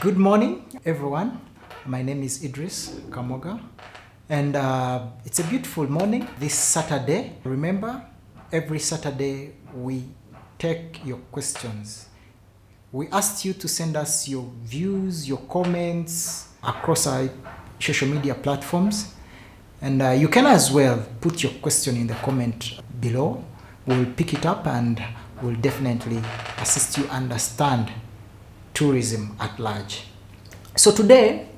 Good morning, everyone. My name is Idris Kamoga, and it's a beautiful morning this Saturday. Remember, every Saturday we take your questions. We asked you to send us your views, your comments across our social media platforms, and you can as well put your question in the comment below. We'll pick it up and we'll definitely assist you understand tourism at large. So today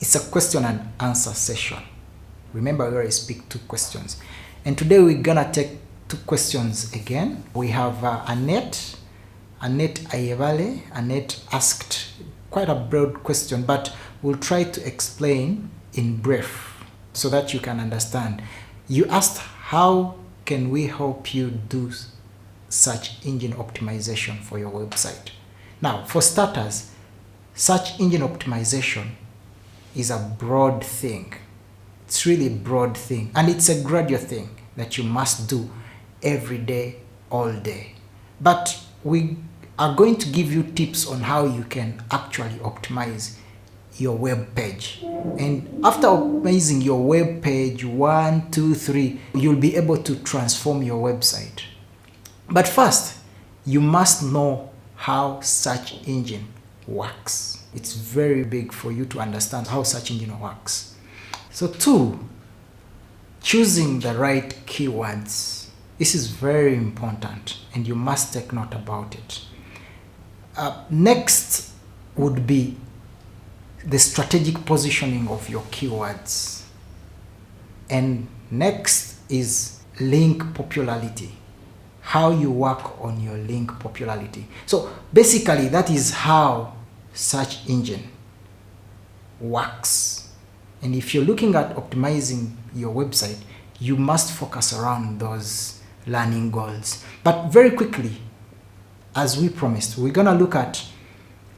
it's a question and answer session. Remember, we always pick 2 questions, and today we're gonna take 2 questions again. We have Annete Ayebale. Annete asked quite a broad question, but we'll try to explain in brief so that you can understand. You asked, how can we help you do search engine optimization for your website? Now, for starters, search engine optimization is a broad thing. It's really a broad thing, and it's a gradual thing that you must do every day, all day. But we are going to give you tips on how you can actually optimize your web page. And after optimizing your web page 1, 2, 3, you'll be able to transform your website. But first, you must know how search engine works. It's very big for you to understand how search engine works. So 2, choosing the right keywords. This is very important and you must take note about it. Next would be the strategic positioning of your keywords. And next is link popularity. How you work on your link popularity. So basically that is how search engine works. And if you're looking at optimizing your website, you must focus around those learning goals. But very quickly, as we promised, we're gonna look at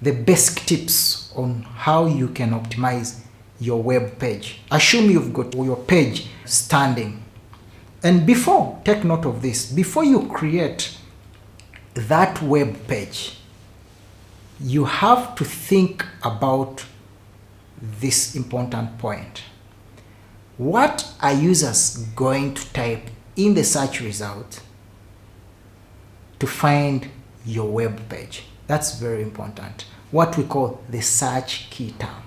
the basic tips on how you can optimize your web page. Assume you've got your page standing. And take note of this, before you create that web page, you have to think about this important point. What are users going to type in the search result to find your web page? That's very important. What we call the search key term.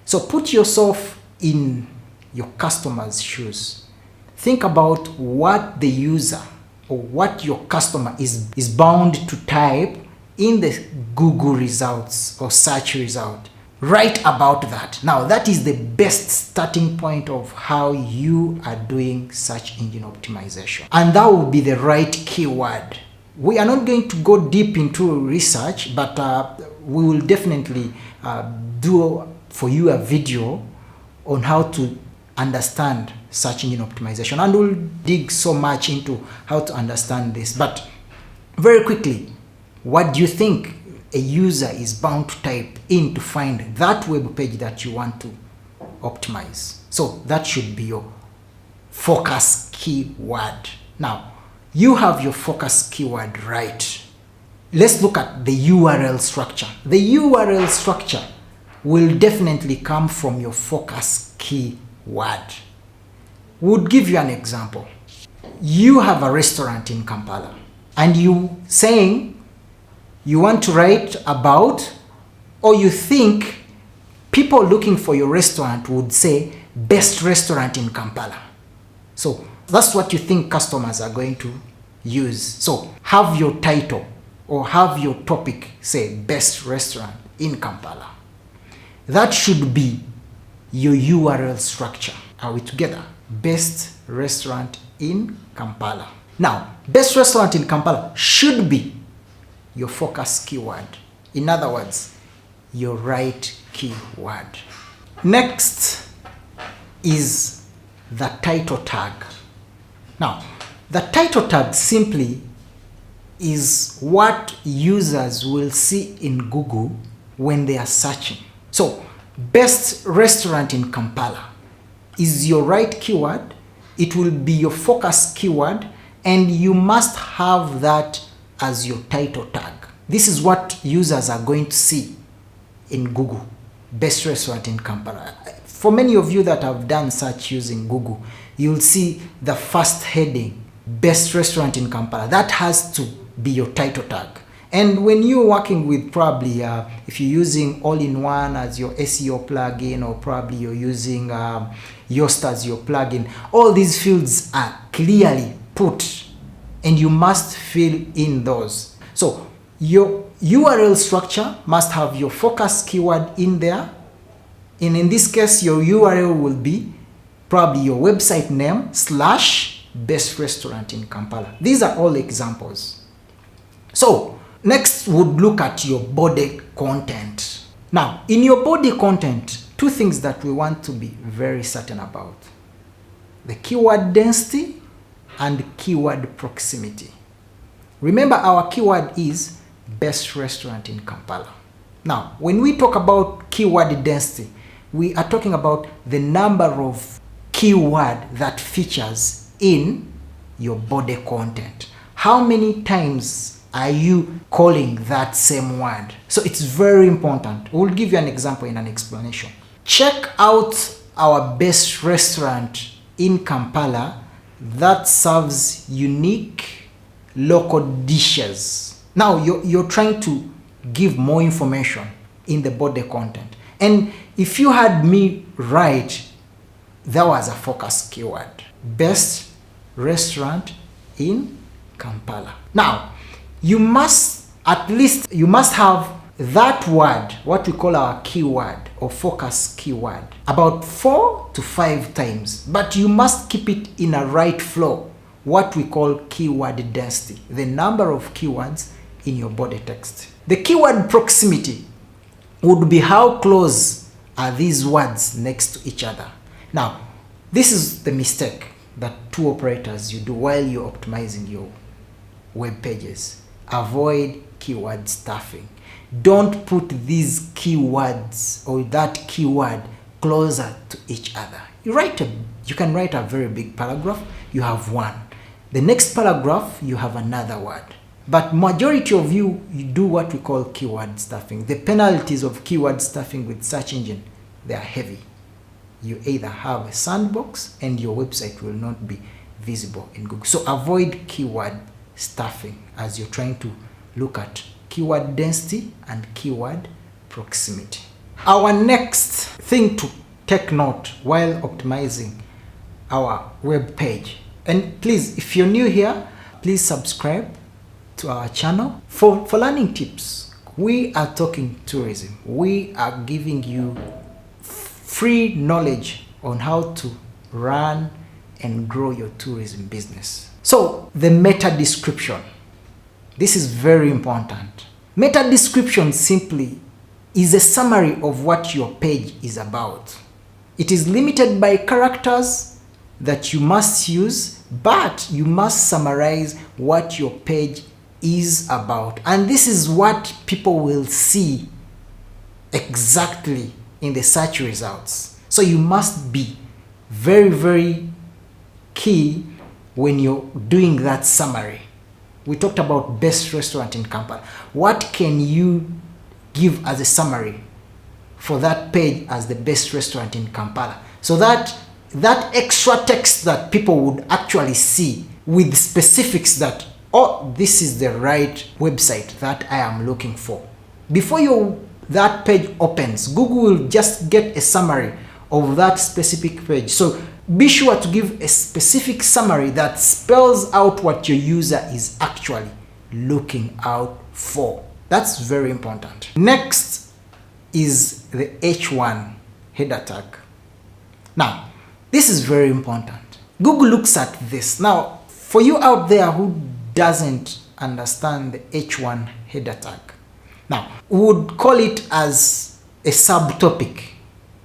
So put yourself in your customer's shoes. Think about what the user or what your customer is bound to type in the Google results or search result. Write about that. Now that is the best starting point of how you are doing search engine optimization. And that will be the right keyword. We are not going to go deep into research, but we will definitely do for you a video on how to understand search engine optimization, and we'll dig so much into how to understand this. But very quickly, what do you think a user is bound to type in to find that web page that you want to optimize? So that should be your focus keyword. Now, you have your focus keyword right. Let's look at the URL structure. The URL structure will definitely come from your focus keyword. Would give you an example. You have a restaurant in Kampala and you saying you want to write about, or you think people looking for your restaurant would say best restaurant in Kampala. So that's what you think customers are going to use. So have your title or have your topic say best restaurant in Kampala. That should be your URL structure. Are we together? Best restaurant in Kampala. Now, best restaurant in Kampala should be your focus keyword. In other words, your right keyword. Next is the title tag. Now, the title tag simply is what users will see in Google when they are searching. So, best restaurant in Kampala is your right keyword. It will be your focus keyword, and you must have that as your title tag. This is what users are going to see in Google, best restaurant in Kampala. For many of you that have done search using Google, you'll see the first heading, best restaurant in Kampala. That has to be your title tag. And when you're working with probably, if you're using all-in-one as your SEO plugin, or probably you're using Yoast as your plugin, all these fields are clearly put and you must fill in those. So your URL structure must have your focus keyword in there. And in this case, your URL will be probably your website name / best restaurant in Kampala. These are all examples. So next, would look at your body content. Now, in your body content, two things that we want to be very certain about: the keyword density and keyword proximity. Remember, our keyword is best restaurant in Kampala. Now, when we talk about keyword density, we are talking about the number of keyword that features in your body content. How many times are you calling that same word? So it's very important. We'll give you an example in an explanation. Check out our best restaurant in Kampala that serves unique local dishes. Now you're trying to give more information in the body content. And if you had me right, that was a focus keyword. Best restaurant in Kampala. Now, you must have that word, what we call our keyword or focus keyword, about 4 to 5 times, but you must keep it in a right flow, what we call keyword density, the number of keywords in your body text. The keyword proximity would be how close are these words next to each other. Now, this is the mistake that two operators you do while you're optimizing your web pages. Avoid keyword stuffing. Don't put these keywords or that keyword closer to each other. You can write a very big paragraph, you have one. The next paragraph, you have another word. But majority of you do what we call keyword stuffing. The penalties of keyword stuffing with search engine, they are heavy. You either have a sandbox and your website will not be visible in Google. So avoid keyword stuffing as you're trying to look at keyword density and keyword proximity. Our next thing to take note while optimizing our web page, and please, if you're new here, please subscribe to our channel for learning tips. We are talking tourism. We are giving you free knowledge on how to run and grow your tourism business. So the meta description, this is very important. Meta description simply is a summary of what your page is about. It is limited by characters that you must use, but you must summarize what your page is about. And this is what people will see exactly in the search results. So you must be very, very key when you're doing that summary. We talked about best restaurant in Kampala. What can you give as a summary for that page as the best restaurant in Kampala? So that extra text that people would actually see with specifics that, oh, this is the right website that I am looking for. Before that page opens, Google will just get a summary of that specific page. So be sure to give a specific summary that spells out what your user is actually looking out for. That's very important. Next is the H1 header tag. Now, this is very important. Google looks at this. Now, for you out there who doesn't understand the H1 header tag, now, we would call it as a subtopic,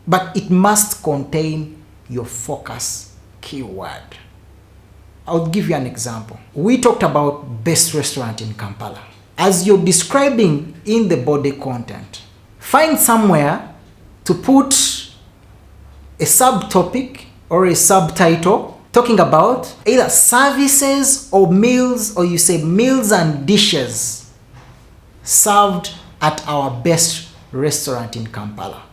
but it must contain your focus keyword. I'll give you an example. We talked about best restaurant in Kampala. As you're describing in the body content, find somewhere to put a subtopic or a subtitle talking about either services or meals, or you say meals and dishes served at our best restaurant in Kampala.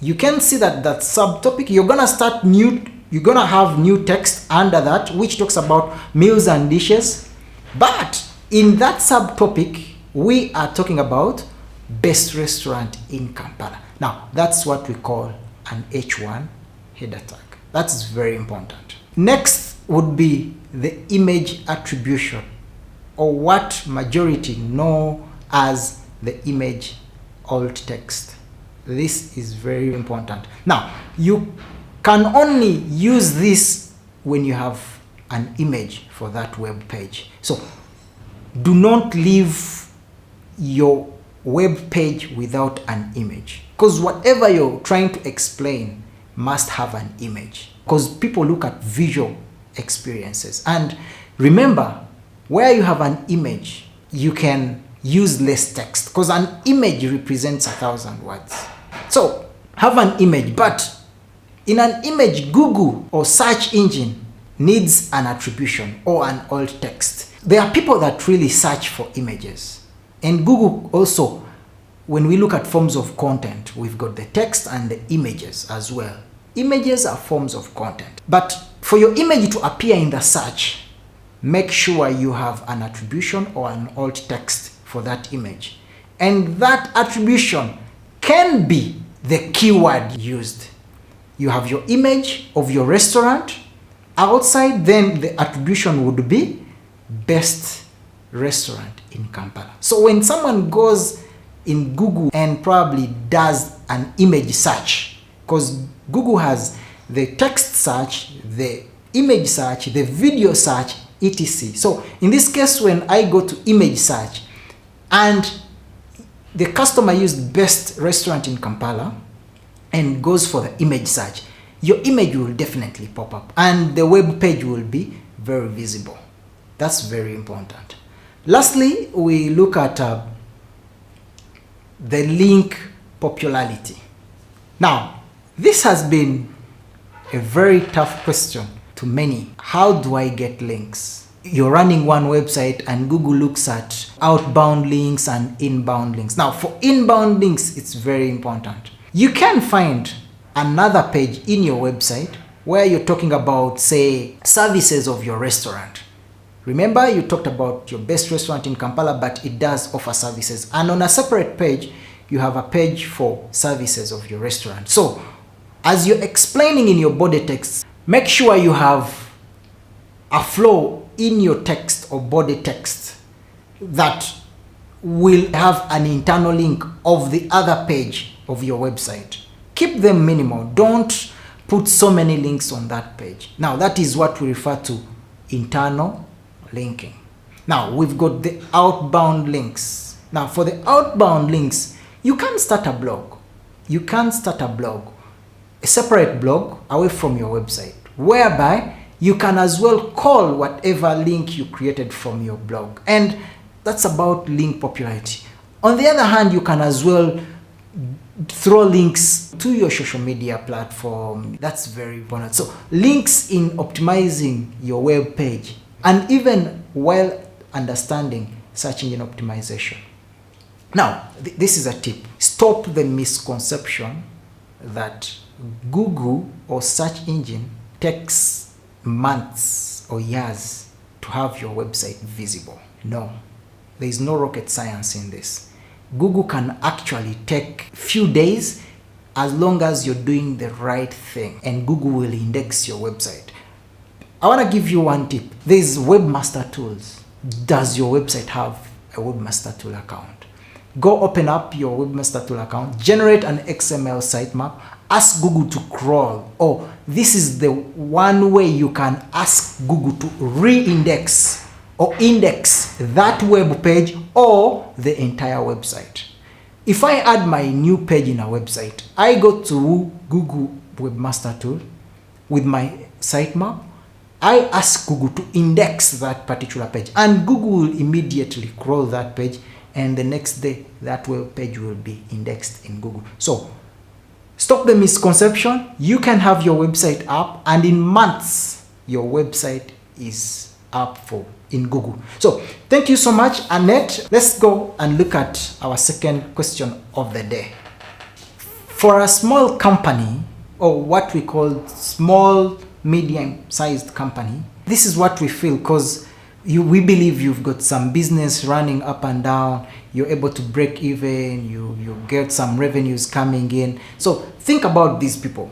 You can see that subtopic, you're gonna have new text under that which talks about meals and dishes, but in that subtopic we are talking about best restaurant in Kampala. Now that's what we call an H1 header tag. That's very important. Next would be the image attribution, or what majority know as the image alt text. This is very important. Now, you can only use this when you have an image for that web page. So do not leave your web page without an image, because whatever you're trying to explain must have an image, because people look at visual experiences. And remember, where you have an image, you can use less text, because an image represents 1,000 words. So have an image, but in an image, Google or search engine needs an attribution or an alt text. There are people that really search for images. And Google also, when we look at forms of content, we've got the text and the images as well. Images are forms of content. But for your image to appear in the search, make sure you have an attribution or an alt text for that image. And that attribution can be the keyword used. You have your image of your restaurant outside, then the attribution would be best restaurant in Kampala. So when someone goes in Google and probably does an image search, because Google has the text search, the image search, the video search, etc. So in this case, when I go to image search and the customer used best restaurant in Kampala and goes for the image search, your image will definitely pop up and the web page will be very visible. That's very important. Lastly, we look at the link popularity. Now, this has been a very tough question to many. How do I get links? You're running one website and Google looks at outbound links and inbound links. Now, for inbound links, it's very important. You can find another page in your website where you're talking about, say, services of your restaurant. Remember, you talked about your best restaurant in Kampala, but it does offer services. And on a separate page, you have a page for services of your restaurant. So, as you're explaining in your body text, make sure you have a flow in your text or body text that will have an internal link of the other page of your website. Keep them minimal. Don't put so many links on that page. Now, that is what we refer to internal linking. Now, we've got the outbound links. Now, for the outbound links, you can start a blog. You can start a blog, a separate blog away from your website, whereby you can as well call whatever link you created from your blog. And that's about link popularity. On the other hand, you can as well throw links to your social media platform. That's very important. So links in optimizing your web page, and even while understanding search engine optimization. Now, this is a tip. Stop the misconception that Google or search engine takes months or years to have your website visible. No, there is no rocket science in this. Google can actually take few days as long as you're doing the right thing, and Google will index your website. I want to give you one tip. There's Webmaster Tools. Does your website have a Webmaster Tool account? Go open up your Webmaster Tool account, generate an XML sitemap, ask Google to crawl. Oh, this is the one way you can ask Google to re-index or index that web page or the entire website. If I add my new page in a website, I go to Google Webmaster Tool with my sitemap. I ask Google to index that particular page, and Google will immediately crawl that page, and the next day that web page will be indexed in Google. So stop the misconception. You can have your website up, and in months your website is up in Google. So thank you so much, Annette. Let's go and look at our second question of the day. For a small company, or what we call small, medium-sized company, this is what we feel, because we believe you've got some business running up and down, you're able to break even, you get some revenues coming in. So think about these people.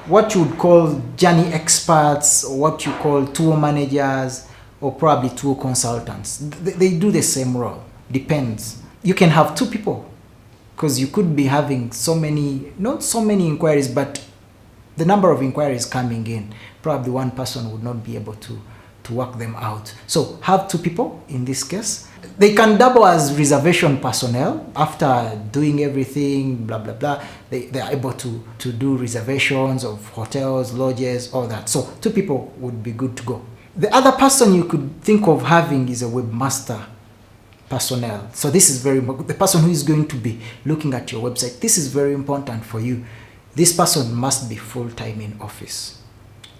What you would call journey experts, or what you call tour managers, or probably tour consultants. They do the same role. Depends. You can have 2 people, because you could be having not so many inquiries, but the number of inquiries coming in, probably one person would not be able to work them out. So have 2 people in this case. They can double as reservation personnel. After doing everything, blah, blah, blah, they are able to do reservations of hotels, lodges, all that. So 2 people would be good to go. The other person you could think of having is a webmaster personnel. So this is very important. The person who is going to be looking at your website, this is very important for you. This person must be full-time in office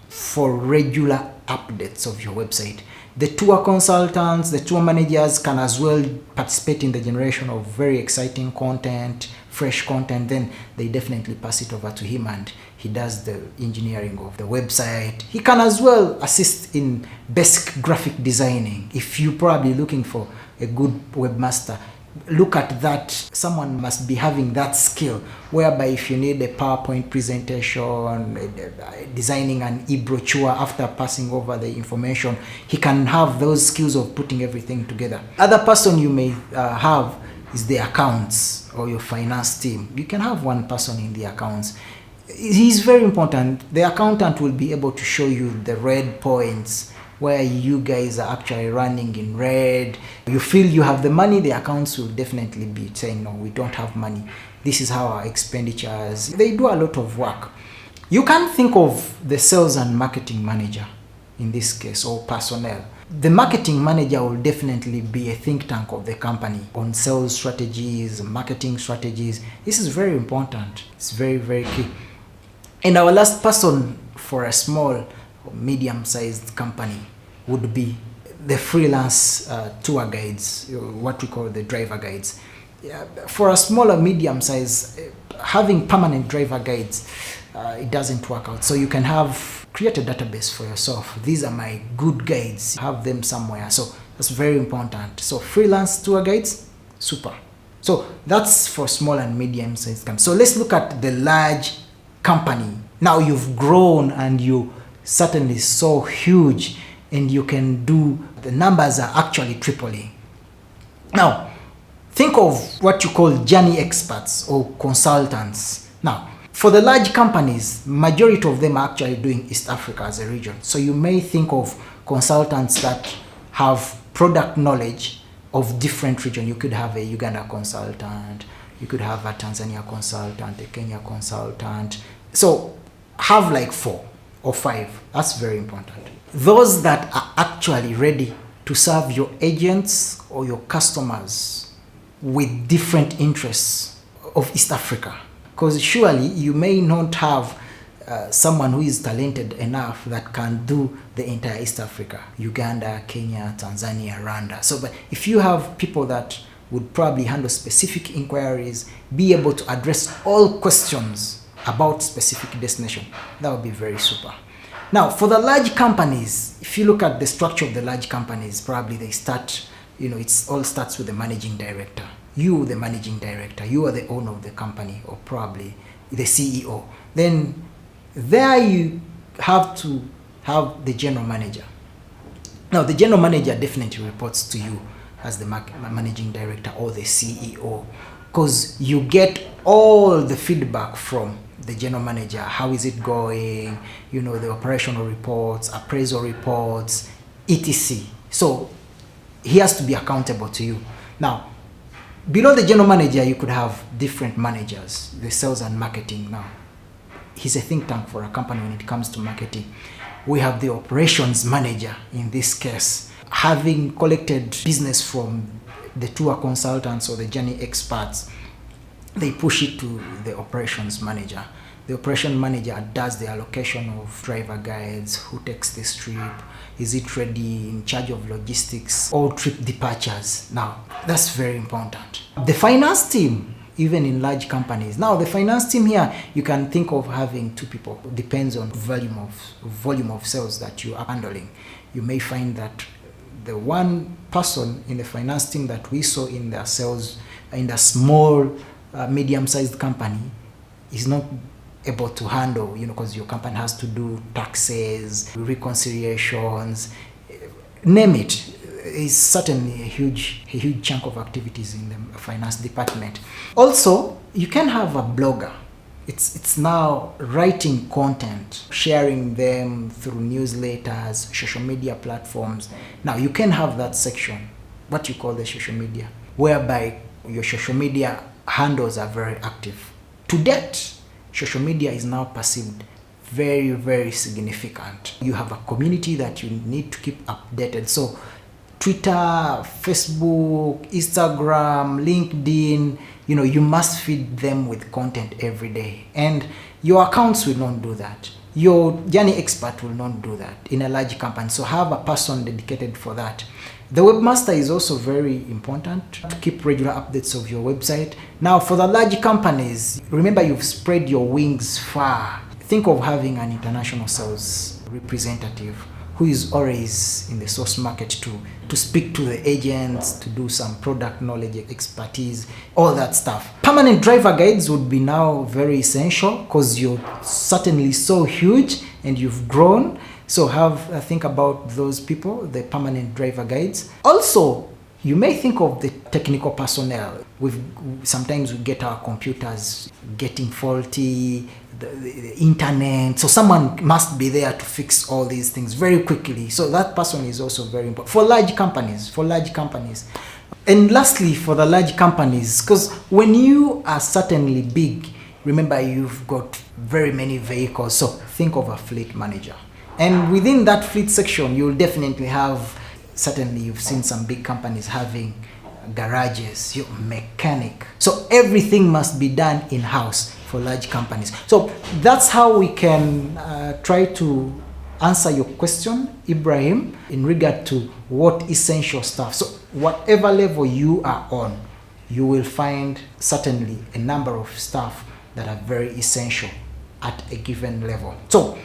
for regular updates of your website. The tour consultants, the tour managers can as well participate in the generation of very exciting content, fresh content. Then they definitely pass it over to him and he does the engineering of the website. He can as well assist in basic graphic designing. If you're probably looking for a good webmaster, look at that. Someone must be having that skill, whereby if you need a PowerPoint presentation, designing an e-brochure after passing over the information, he can have those skills of putting everything together. Other person you may have is the accounts or your finance team. You can have one person in the accounts. He's very important. The accountant will be able to show you the red points where you guys are actually running in red. You feel you have the money, the accounts will definitely be saying, no, we don't have money. This is how our expenditures. They do a lot of work. You can think of the sales and marketing manager in this case, or personnel. The marketing manager will definitely be a think tank of the company on sales strategies, marketing strategies. This is very important. It's very, very key. And our last person for a small or medium-sized company would be the freelance tour guides, what we call the driver guides. For a smaller medium size, having permanent driver guides, it doesn't work out. So you can create a database for yourself. These are my good guides. Have them somewhere. So that's very important. So freelance tour guides, super. So that's for small and medium sized companies. So let's look at the large company. Now you've grown and you certainly so huge, and you can do, the numbers are actually tripling. Now, think of what you call journey experts or consultants. Now, for the large companies, majority of them are actually doing East Africa as a region. So you may think of consultants that have product knowledge of different regions. You could have a Uganda consultant, you could have a Tanzania consultant, a Kenya consultant. So have like 4 or 5. That's very important. Those that are actually ready to serve your agents or your customers with different interests of East Africa. Because surely you may not have someone who is talented enough that can do the entire East Africa, Uganda, Kenya, Tanzania, Rwanda. So, but if you have people that would probably handle specific inquiries, be able to address all questions about specific destination, that would be very super. Now, for the large companies, if you look at the structure of the large companies, probably they start, it all starts with the managing director. You, the managing director, you are the owner of the company, or probably the CEO. Then there you have to have the general manager. Now, the general manager definitely reports to you as the managing director or the CEO, because you get all the feedback from the general manager. How is it going? The operational reports, appraisal reports, etc. So he has to be accountable to you. Now, below the general manager, you could have different managers, the sales and marketing. Now, he's a think tank for a company when it comes to marketing. We have the operations manager in this case. Having collected business from the tour consultants or the journey experts, they push it to the operations manager. The operation manager does the allocation of driver guides, who takes this trip, is it ready, in charge of logistics, all trip departures. Now, that's very important. The finance team even in large companies. Now, the finance team here, you can think of having 2 people. It depends on volume of sales that you are handling. You may find that the one person in the finance team that we saw in the sales, in the small, medium-sized company, is not able to handle, because your company has to do taxes, reconciliations, name it. Is certainly a huge chunk of activities in the finance department. Also, you can have a blogger. It's now writing content, sharing them through newsletters, social media platforms. Now, you can have that section, what you call the social media, whereby your social media handles are very active. To date, social media is now perceived very, very significant. You have a community that you need to keep updated. So Twitter, Facebook, Instagram, LinkedIn, you must feed them with content every day. And your accounts will not do that. Your journey expert will not do that in a large company. So have a person dedicated for that. The webmaster is also very important to keep regular updates of your website. Now, for the large companies, remember you've spread your wings far. Think of having an international sales representative who is always in the source market to speak to the agents, to do some product knowledge, expertise, all that stuff. Permanent driver guides would be now very essential because you're certainly so huge and you've grown. So think about those people, the permanent driver guides. Also, you may think of the technical personnel. Sometimes we get our computers getting faulty, the internet. So someone must be there to fix all these things very quickly. So that person is also very important for large companies. And lastly, for the large companies, because when you are certainly big, remember you've got very many vehicles. So think of a fleet manager. And within that fleet section, you'll definitely have, certainly you've seen some big companies having garages, your mechanic. So everything must be done in-house for large companies. So that's how we can try to answer your question, Ibrahim, in regard to what essential stuff. So whatever level you are on, you will find certainly a number of stuff that are very essential at a given level. So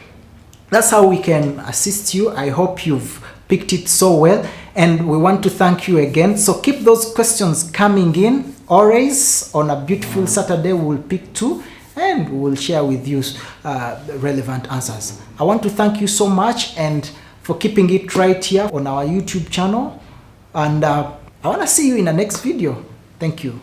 that's how we can assist you. I hope you've picked it so well, and we want to thank you again. So keep those questions coming in. Always on a beautiful Saturday, we'll pick 2 and we'll share with you relevant answers. I want to thank you so much and for keeping it right here on our YouTube channel. And I want to see you in the next video. Thank you.